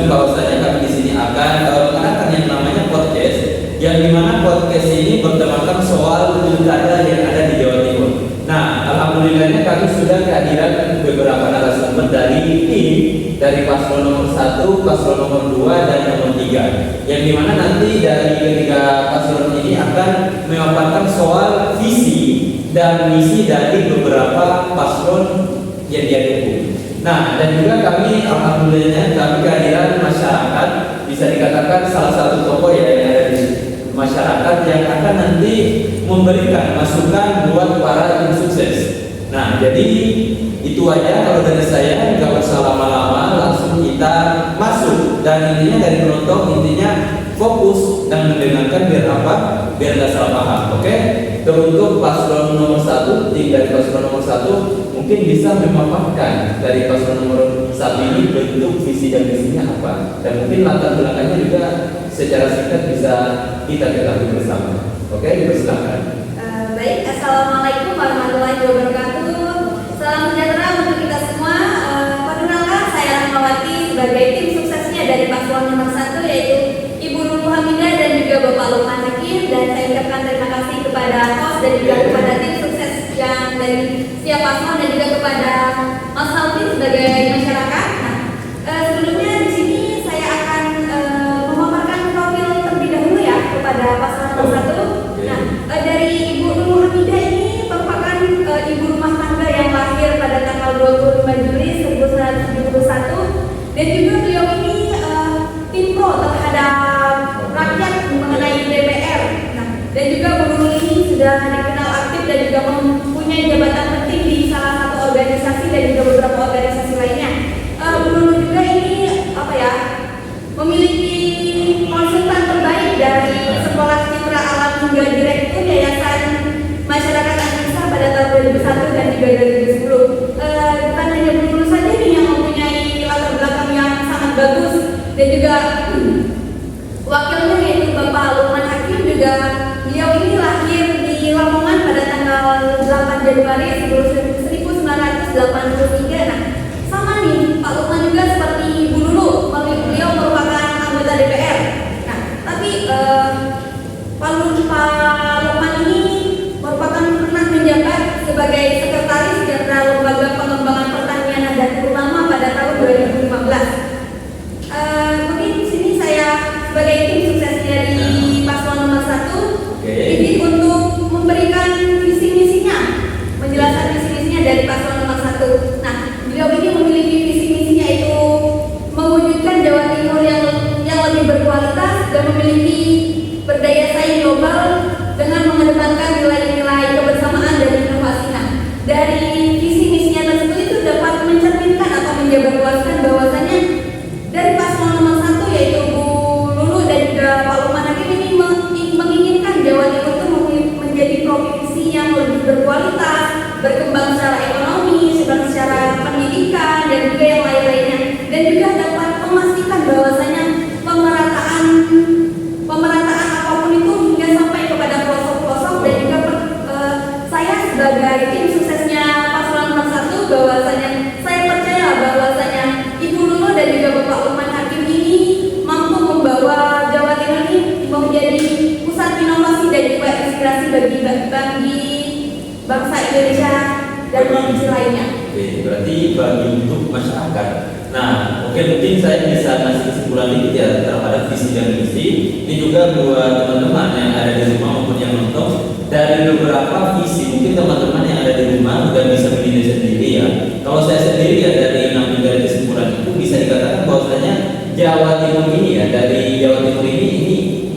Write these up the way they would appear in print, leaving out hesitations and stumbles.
menunjukkan bahwasanya kami di sini akan mengadakan yang namanya podcast, yang dimana podcast ini bertemakan soal pilkada yang ada di Jawa Timur. Nah, alhamdulillahnya kami sudah kehadiran beberapa narasumber dari tim dari paslon nomor 1, paslon nomor 2, dan nomor 3. Yang dimana nanti dari ketiga paslon ini akan memaparkan soal visi dan misi dari beberapa paslon yang dia dukung. Nah, dan juga kami alhamdulillahnya kami kehadiran masyarakat, bisa dikatakan salah satu tokoh yang ada di masyarakat yang akan nanti memberikan masukan buat para tim sukses. Nah, jadi itu aja kalau dari saya, nggak usah lama-lama, langsung kita masuk. Dan intinya dari penonton, intinya fokus dan mendengarkan biar apa? Biar nggak salah paham, oke? Untuk paslon nomor 1, tim dari paslon nomor 1 mungkin bisa memaparkan dari paslon nomor 1 ini bentuk visi dan misinya apa, dan mungkin latar belakangnya juga secara singkat bisa kita ketahui bersama. Oke, dipersilakan. Baik, assalamualaikum warahmatullahi wabarakatuh. Salam sejahtera untuk kita semua. Perkenalkan, saya Rahmawati sebagai tim suksesnya dari paslon nomor 1, yaitu Ibu Nurul Hamidah dan juga Bapak Lukman Hakim. Dan saya ucapkan terima kasih kepada host dan juga kepada tim sukses yang dari setiap paslon, dan juga kepada Mas Alvin sebagai masyarakat. Nah, sebelumnya di sini saya akan memaparkan profil terlebih dahulu ya kepada paslon nomor 1. Nah, dari Ibu Nurul Hamidah ini merupakan ibu rumah tangga yang lahir pada tanggal 25 Juli 1971, dan juga beliau ini tim pro terhadap rakyat mengenai DPR. Nah, dan juga Bu Nurul ini sudah dikenal aktif dan juga mempunyai jabatan penting di salah satu organisasi dan juga beberapa organisasi lainnya. Bu Nurul juga ini memiliki konsultan terbaik dari Sekolah Citra Alam hingga Direktur Yayasan Masyarakat Anissa pada tahun 2001 dan juga 2010. Bukan hanya Bu Nurul saja nih yang mempunyai latar belakang yang sangat bagus, dan juga wakilnya yaitu Bapak Lukman Hakim, juga beliau ini lahir di Lamongan pada tanggal 8 Januari 1983. Nah, sama nih Pak Lukman juga seperti Bu Nurul, beliau merupakan anggota DPR. Nah, tapi Pak Lukman ini merupakan pernah menjabat sebagai sekretaris jenderal Lembaga Pengembangan Pertanian dan Terutama pada tahun 2015. Mungkin di sini saya sebagai tim sukses dari paslon nomor 1 ini untuk memberikan visi misinya, menjelaskan visi misinya dari paslon nomor 1. Nah, beliau ini memiliki visi misinya itu mewujudkan Jawa Timur yang lebih berkualitas dan memiliki berdaya saing global dengan mengedepankan nilai-nilai kebersamaan dan inovasi. Nah, dari visi misinya tersebut itu dapat mencerminkan atau menjabarluaskan bahwasanya dari paslon nomor 1 yaitu Bu Lulu dan juga Pak Lukman Hakim ini menginginkan Jawa Timur itu menjadi provinsi yang lebih berkualitas, berkembang secara ekonomi, secara pendidikan, dan juga yang lain-lainnya, dan juga dapat memastikan bahwasanya pemerataan apapun itu hingga sampai kepada pelosok-pelosok. Dan juga saya sebagai tim suksesnya paslon nomor 1 bahwasanya saya percaya bahwasanya Ibu Lulu dan juga Bapak Lukman Hakim ini mampu membawa Jawa Timur ini menjadi pusat inovasi dan juga inspirasi bagi bangsa Indonesia dan provinsi lainnya. Oke, berarti bagi untuk masyarakat. Nah, oke, mungkin saya bisa ngasih kesimpulan dikit ya terhadap visi dan misi. Ini juga buat teman-teman yang ada di rumah maupun yang nonton. Dari beberapa visi, mungkin teman-teman yang ada di rumah udah bisa menilai sendiri ya. Kalau saya sendiri ya dari ngambil dari kesimpulan itu bisa dikatakan bahwasanya Jawa Timur ini ya, dari Jawa Timur ini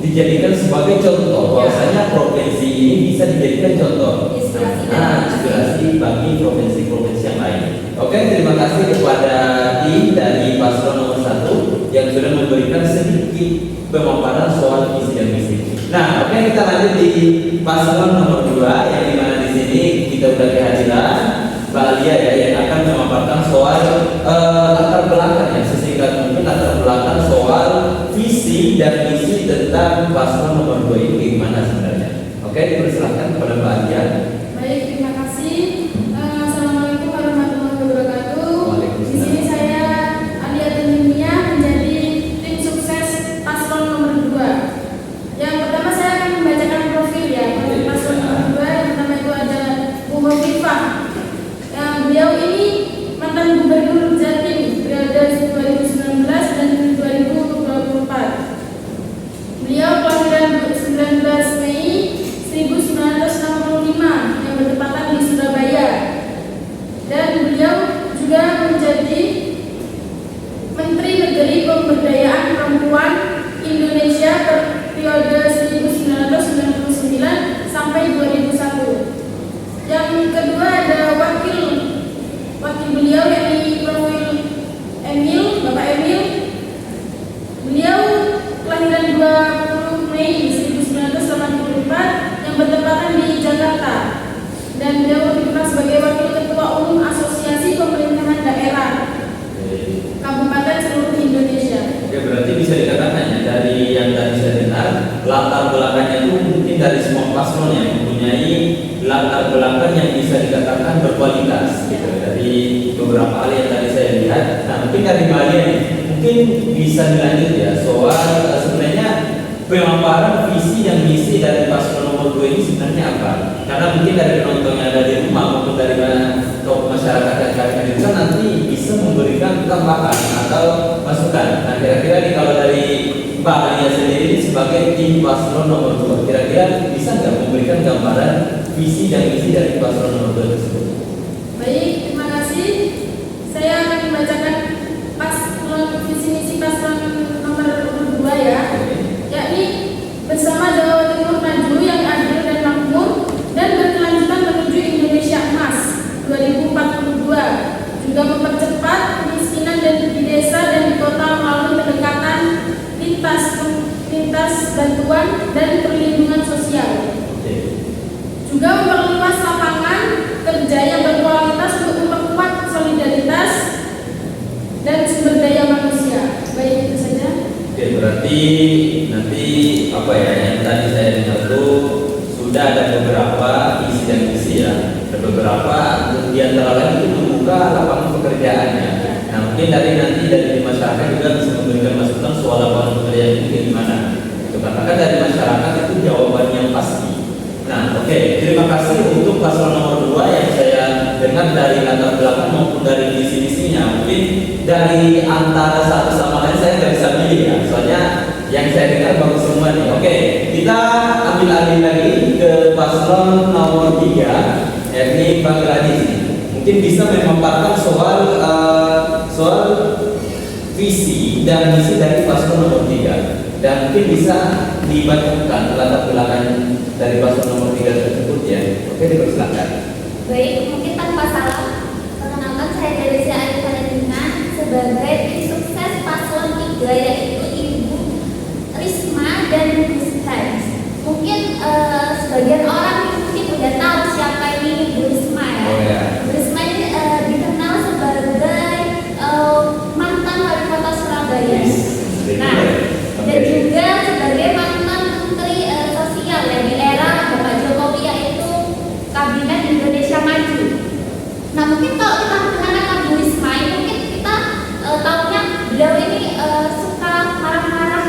dijadikan sebagai contoh bahwasanya provinsi ini bisa dijadikan contoh. Inspirasi bagi provinsi-provinsi yang lain. Oke, terima kasih kepada tim dari paslon nomor 1 yang sudah memberikan sedikit pemaparan soal visi dan misi. Nah, oke, kita lanjut di paslon nomor 2 yang dimana di sini kita sudah kehadiran Mbak Alia ya, yang akan memaparkan soal latar belakang ya, sesingkat mungkin latar belakang soal visi dan misi tentang paslon nomor 2 ini gimana sebenarnya. Oke, dipersilakan kepada Mbak Alia. Baik, terima kasih. Assalamualaikum warahmatullahi wabarakatuh. Di sini saya Alia Tunimia menjadi latar belakang yang bisa dikatakan berkualitas gitu. Dari beberapa hal yang tadi saya lihat. Nah, mungkin dari Maria nih, mungkin bisa dilanjut ya soal sebenarnya pemaparan visi dan misi dari paslon nomor 2 ini sebenarnya apa? Karena mungkin dari penonton yang ada di rumah maupun dari masyarakat yang kami hadirkan nanti bisa memberikan tambahan atau masukan. Nah, kira-kira nih kalau dari Mbak Alia sendiri sebagai tim paslon nomor 2, kira-kira bisa nggak memberikan gambaran visi dan misi dari paslon nomor 2 tersebut? Baik, terima kasih. Saya akan membacakan visi misi paslon nomor 2 ya. Yakni bersama Jawa Timur maju yang adil dan makmur dan berkelanjutan menuju Indonesia Emas 2042, juga mempercepat kemiskinan dan di desa dan di kota melalui pendekatan lintas bantuan dan perlindungan sosial. Juga memperluas lapangan kerja yang berkualitas untuk memperkuat solidaritas dan sumber daya manusia. Baik, itu saja. Oke, berarti nanti apa ya yang tadi saya dengar itu sudah ada beberapa isi dan misi ya. Ada beberapa di antara lain itu membuka lapangan pekerjaannya. Nah, mungkin nanti dari masyarakat juga bisa memberikan masukan soal lapangan pekerjaan itu gimana. Itu katakan dari masyarakat itu jawaban yang pasti. Nah, oke, terima kasih untuk paslon nomor 2 yang saya dengar dari latar belakang maupun dari visi-misinya. Mungkin dari antara satu sama lain saya nggak bisa pilih ya, soalnya yang saya dengar bagus semua nih. Oke, kita ambil alih lagi ke paslon nomor 3, yakni Bang Gladys. Mungkin bisa memaparkan soal visi dan misi dari paslon nomor 3. Dan mungkin bisa dibacakan latar belakang dari paslon nomor 3 tersebut ya. Oke, dipersilakan. Baik, mungkin tanpa salah, perkenalkan saya Delisia Ayu Valentina sebagai tim sukses paslon 3 yaitu Ibu Risma dan Gus Hans. Mungkin sebagian orang mungkin udah tahu siapa ini Ibu Risma ya. Oh, ya. Ibu Risma ini dikenal sebagai mantan wali kota Surabaya. Nah, dan juga sebagai mantan menteri sosial ya di era Bapak Jokowi yaitu Kabinet Indonesia Maju. Nah, mungkin kalau kita mengenal Bu Risma, mungkin kita tahunya beliau ini suka marah-marah.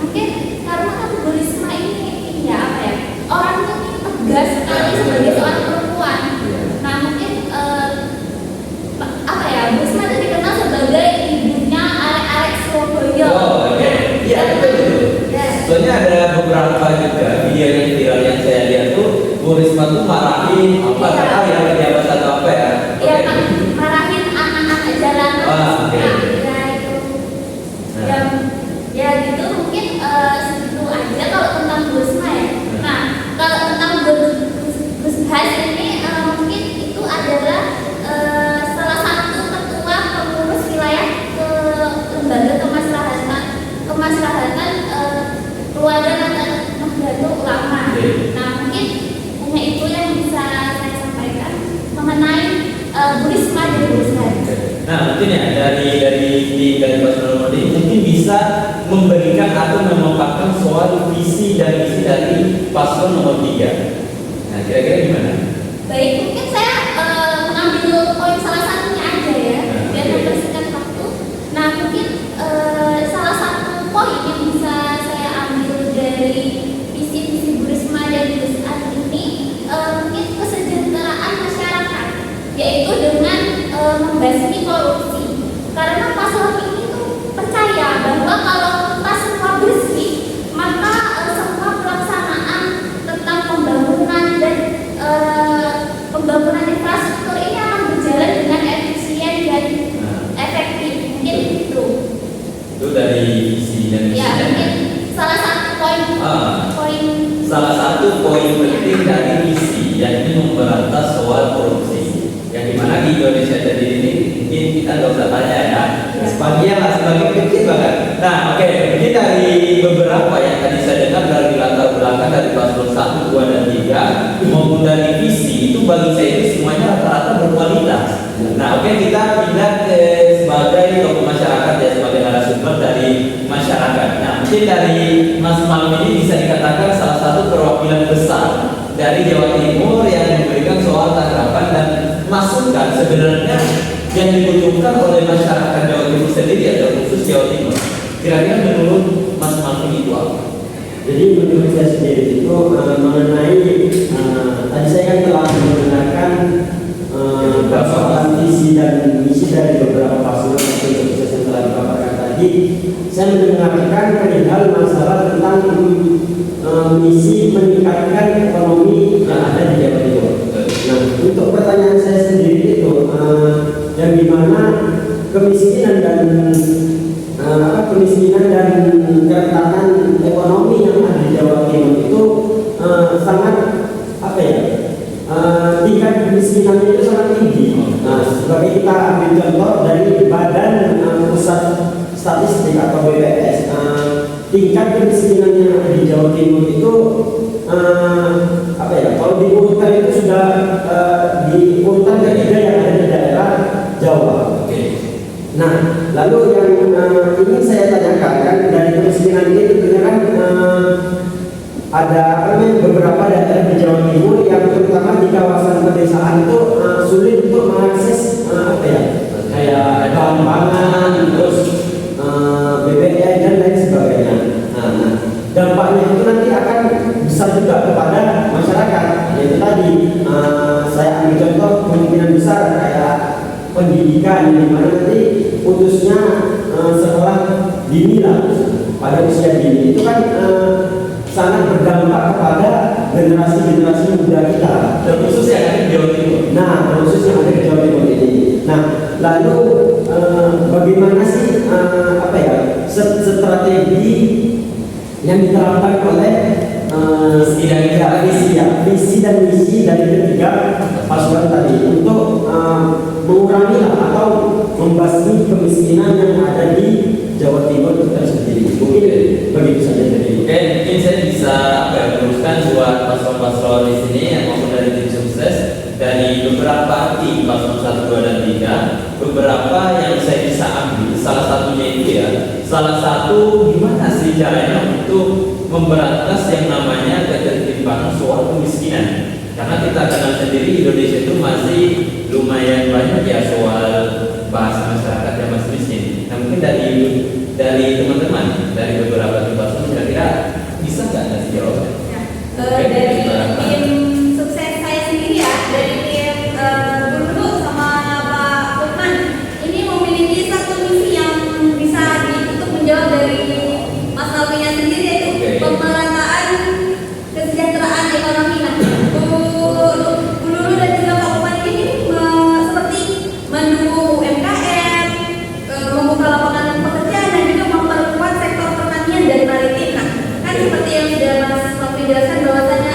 Mungkin karena kan Bu Risma ini ya apa ya, orangnya tegas sekali sebagai seorang perempuan. Nah, mungkin apa ya, Bu Risma itu dikenal sebagai ibunya arek-arek Surabaya. Oh, oke. Iya, betul. Soalnya ada beberapa juga video yang viral yang saya lihat tuh Bu Risma tuh marahin apa tahu ya pejabat atau apa ya. Iya, marahin anak-anak jalanan. Oke. Ya itu. Ya gitu mungkin segitu aja kalau tentang Bu Risma ya. Nah, kalau tentang Gus Has ini mungkin itu adalah salah satu ketua pengurus wilayah ke lembaga kemaslahatan keluarga Nahdlatul Ulama. Nah, mungkin hanya itu yang bisa saya sampaikan mengenai Bu Risma dan Gus Has. Nah, mungkin ya dari paslon nomor ini mungkin bisa memberikan atau memaparkan soal visi dan misi dari paslon nomor 3. Nah, kira-kira gimana? Baik, mungkin saya mengambil poin salah satunya aja ya, biar mempersingkat waktu. Nah, mungkin salah satu poin yang bisa saya ambil dari visi Bu Risma dan Gus Has ini mungkin kesejahteraan masyarakat, yaitu dengan membasmi korupsi. Karena paslon ini tuh percaya bahwa kalau kita semua bersih, maka semua pelaksanaan tentang pembangunan dan pembangunan infrastruktur ini akan berjalan dengan efisien dan efektif. Mungkin itu. Itu dari visi dan misi. Ya, mungkin salah satu poin salah satu poin penting dari visi yakni memberantas soal korupsi. Yang dimana di Indonesia sendiri ini mungkin kita nggak usah tanya ya, sebagian kecil banget. Nah, oke, ini dari beberapa yang tadi saya dengar dari latar belakang dari paslon 1, 2, dan 3 maupun dari visi itu bagi saya itu semuanya rata-rata berkualitas. Nah, oke, kita pindah ke sebagai tokoh masyarakat ya, sebagai narasumber dari masyarakat. Nah, mungkin dari Mas Malam ini bisa dikatakan salah satu perwakilan besar dari Jawa Timur soal tanggapan dan masukan sebenarnya yang dibutuhkan oleh masyarakat Jawa Timur sendiri atau khusus Jawa Timur. Kira-kira menurut Mas Martin itu apa? Jadi menurut saya sendiri itu mengenai tadi saya kan telah mendengarkan persoalan visi dan misi dari beberapa paslon atau sukses yang telah dipaparkan tadi. Saya mendengarkan perihal masalah tentang misi meningkatkan ekonomi yang ada di Jawa Timur. Nah, untuk pertanyaan saya sendiri itu yang dimana kemiskinan dan kerentanan ekonomi yang ada di Jawa Timur itu sangat tingkat kemiskinannya itu sangat tinggi. Nah, sebagai kita ambil contoh dari Badan Pusat Statistik atau BPS, tingkat kemiskinan yang ada di Jawa Timur itu kalau diurutkan itu sudah di urutan ketiga yang ada di daerah Jawa. Nah, lalu yang ingin saya tanyakan kan dari kemiskinan ini tentunya kan ada beberapa daerah di Jawa Timur yang terutama di kawasan pedesaan itu sulit untuk mengakses kayak bahan pangan, terus BBM dan lain sebagainya. Nah, dampaknya itu nanti akan besar juga kepada masyarakat. Yaitu tadi saya ambil contoh kemungkinan besar kayak pendidikan di mana nanti putusnya sekolah dini lah pada usia dini itu kan sangat berdampak kepada generasi muda kita, terkhusus yang ada di Jawa Timur. Nah, terkhusus yang ada di Jawa Timur ini. Nah, lalu bagaimana sih strategi yang diterapkan oleh visi dan misi dari ketiga paslon tadi untuk mengurangi atau membasmi kemiskinan yang ada di Jawa Timur itu sendiri. Mungkin begitu saja dari. Oke, mungkin saya bisa teruskan buat paslon-paslon di sini yang maupun dari tim sukses dari beberapa tim paslon 1, 2, dan 3. Beberapa yang saya bisa ambil, salah satunya itu salah satu gimana sih caranya untuk memberantas yang namanya ketertimpangan soal kemiskinan. Karena kita kenal sendiri Indonesia itu masih lumayan banyak soal bahasa masyarakat yang masih miskin. Nah, mungkin dari teman-teman dari beberapa tim paslon kira-kira bisa nggak ngasih jawaban? Dari tim sukses saya sendiri dari tim Guru sama Pak Lukman ini memiliki satu misi yang bisa untuk menjawab dari Mas Alwinya sendiri, yaitu pemerataan kesejahteraan ekonomi. Nah, Guru dan juga Pak Lukman ini seperti mendukung UMKM, membuka lapangan pekerjaan dan juga memperkuat sektor pertanian dan maritim. Nah, kan seperti yang sudah Mas Alwi jelaskan bahwasanya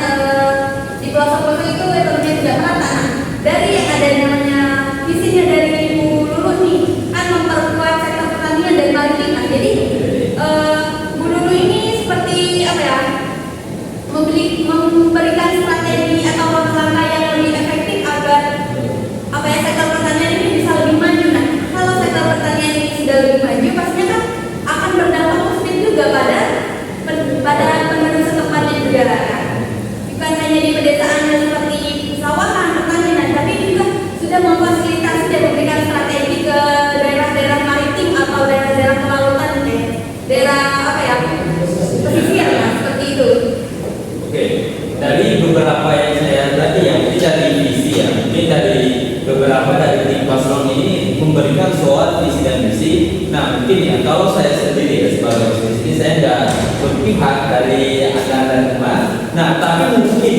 di pelosok-pelosok itu ekonomi tidak merata. Nah, dari ada namanya visinya dari Ibu Lulu nih kan memperkuat sektor pertanian dan maritim. Nah, jadi Bu Lulu ini seperti memberikan strategi atau langkah yang lebih efektif agar sektor pertanian ini bisa lebih maju. Nah, kalau sektor pertanian ini sudah lebih maju, pastinya kan akan berdampak positif juga pada penduduk setempatnya juga kan. Bukan hanya di pedesaan yang seperti pesawahan, pertanian, tapi juga sudah memfasilitasi dan memberikan strategi ke daerah-daerah maritim atau daerah-daerah kelautan, daerah pesisir, seperti itu. Oke, dari beberapa yang saya tadi ini dari visi mungkin dari beberapa dari tim paslon ini memberikan soal visi dan misi. Nah, mungkin kalau saya sendiri sebagai ini saya nggak berpihak dari Anda dan teman. Nah, tapi mungkin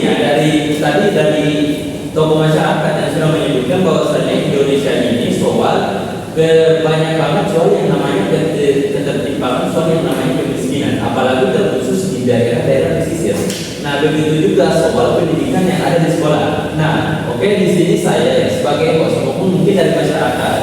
dari tokoh masyarakat yang sudah menyebutkan bahwasanya Indonesia ini soal banyak banget soal yang namanya ketertimpangan, soal yang namanya kemiskinan, apalagi terkhusus di daerah-daerah pesisir. Nah, begitu juga soal pendidikan yang ada di sekolah. Nah, di sini saya sebagai host maupun mungkin dari masyarakat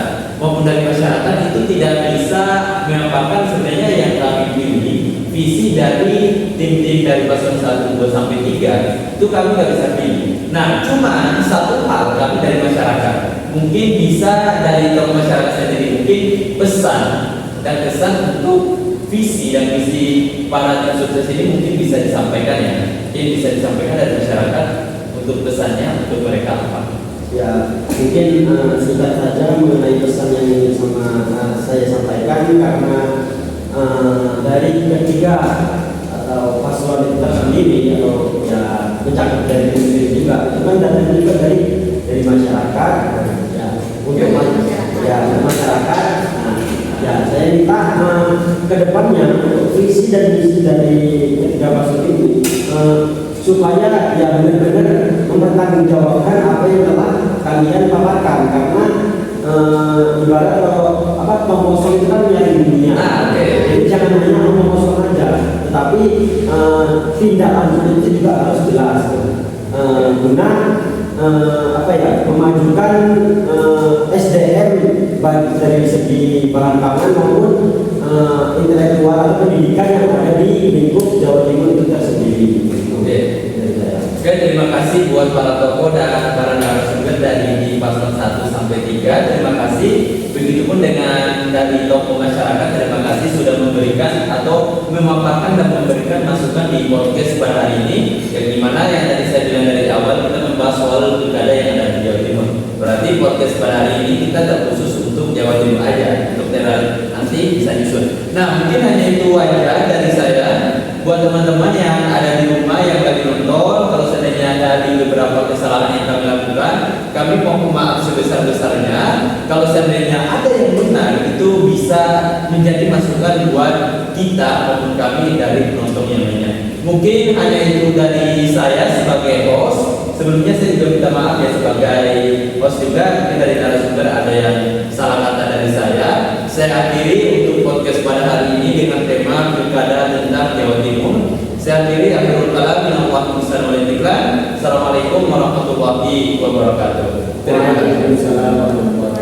itu tidak bisa mengapakan sebenarnya yang kami pilih visi dari tim-tim dari paslon 1, 2, sampai 3 itu kami nggak bisa pilih. Nah, cuma satu hal kami dari masyarakat mungkin bisa dari tokoh masyarakat sendiri mungkin pesan dan kesan untuk visi dan misi para tim sukses ini mungkin bisa disampaikan bisa disampaikan dari masyarakat Untuk pesannya untuk mereka apa? Ya, mungkin singkat saja mengenai pesan yang ingin saya sampaikan, karena dari ketiga atau paslon itu tersendiri atau ya mencakup dari sendiri juga, itu kan datang juga dari masyarakat. Ya, untuk masyarakat. Nah, ya saya minta ke depannya untuk visi dan misi dari ketiga paslon ini supaya ya benar-benar mempertanggungjawabkan apa yang telah kalian paparkan, karena ibarat kalau tong kosong itu kan mencari dunia. Jadi jangan hanya ngomong kosong aja, tetapi tindakan itu juga harus jelas guna memajukan SDM baik dari segi bahan pangan maupun intelektual atau pendidikan yang ada di lingkup Jawa Timur itu tersendiri. Oke, terima kasih buat para tokoh dan para narasumber dari paslon 1 sampai 3. Terima kasih. Begitupun dengan dari tokoh masyarakat, terima kasih sudah memberikan atau memaparkan dan memberikan masukan di podcast pada hari ini. Yang dimana yang tadi saya bilang dari awal, kita membahas soal pilkada yang ada di Jawa Timur. Berarti podcast pada hari ini kita tidak khusus untuk Jawa Timur aja, untuk daerah nanti bisa nyusun. Nah, mungkin hanya itu aja dari saya. Buat teman-teman yang ada di rumah yang lagi nonton, kalau seandainya ada di beberapa kesalahan yang kami lakukan, kami mohon maaf sebesar-besarnya. Kalau seandainya ada yang benar, itu bisa menjadi masukan buat kita maupun kami dari penonton yang lainnya. Mungkin hanya itu dari saya sebagai host. Sebelumnya saya juga minta maaf ya sebagai host juga, mungkin dari narasumber ada yang salah kata dari saya. Saya akhiri untuk podcast pada hari ini dengan tema pilkada tentang Jawa Timur. Saya akhiri, akhirul kalam. Assalamualaikum warahmatullahi wabarakatuh. Waalaikumsalam warahmatullahi wabarakatuh.